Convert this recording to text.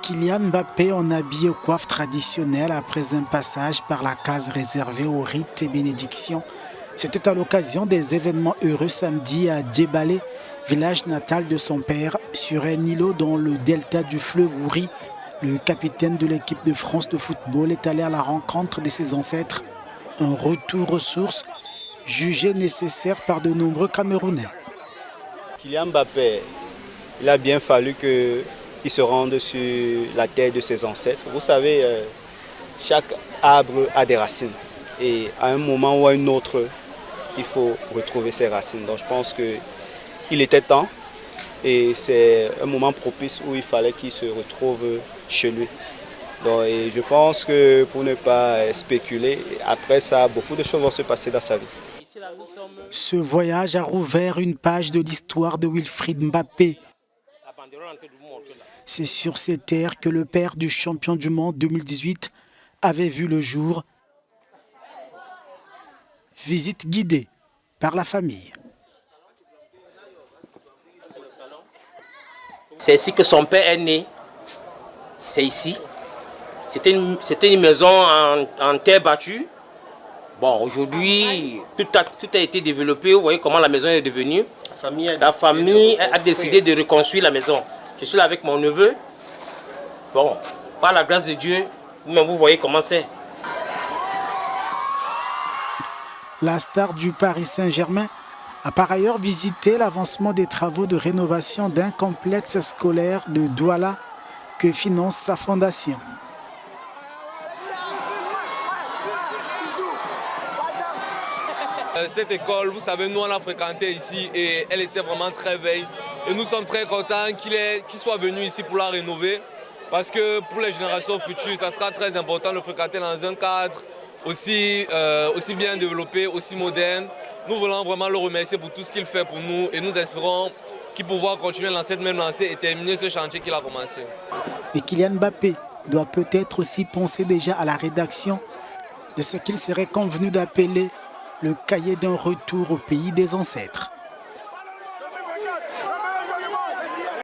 Kylian Mbappé en habillé aux coiffes traditionnelles après un passage par la case réservée aux rites et bénédictions. C'était à l'occasion des événements heureux samedi à Djebalé, village natal de son père, sur un îlot dans le delta du fleuve Ouri. Le capitaine de l'équipe de France de football est allé à la rencontre de ses ancêtres. Un retour aux sources jugé nécessaire par de nombreux Camerounais. Kylian Mbappé, il a bien fallu qu'il se rende sur la terre de ses ancêtres. Vous savez, chaque arbre a des racines. Et à un moment ou à un autre, il faut retrouver ses racines. Donc je pense qu'il était temps. Et c'est un moment propice où il fallait qu'il se retrouve chez lui. Donc, et je pense que pour ne pas spéculer, après ça, beaucoup de choses vont se passer dans sa vie. Ce voyage a rouvert une page de l'histoire de Wilfried Mbappé. C'est sur ces terres que le père du champion du monde 2018 avait vu le jour. Visite guidée par la famille. C'est ici que son père est né. C'est ici. C'était une maison en terre battue. Bon, aujourd'hui, tout a été développé. Vous voyez comment la maison est devenue. La famille a décidé de reconstruire la maison. Je suis là avec mon neveu. Bon, par la grâce de Dieu, vous voyez comment c'est. La star du Paris Saint-Germain a par ailleurs visité l'avancement des travaux de rénovation d'un complexe scolaire de Douala que finance sa fondation. Cette école, vous savez, nous on l'a fréquentée ici et elle était vraiment très belle. Et nous sommes très contents qu'il soit venu ici pour la rénover. Parce que pour les générations futures, ça sera très important de fréquenter dans un cadre aussi bien développé, aussi moderne. Nous voulons vraiment le remercier pour tout ce qu'il fait pour nous et nous espérons qu'il pourra continuer dans cette même lancée et terminer ce chantier qu'il a commencé. Et Kylian Mbappé doit peut-être aussi penser déjà à la rédaction de ce qu'il serait convenu d'appeler le cahier d'un retour au pays des ancêtres.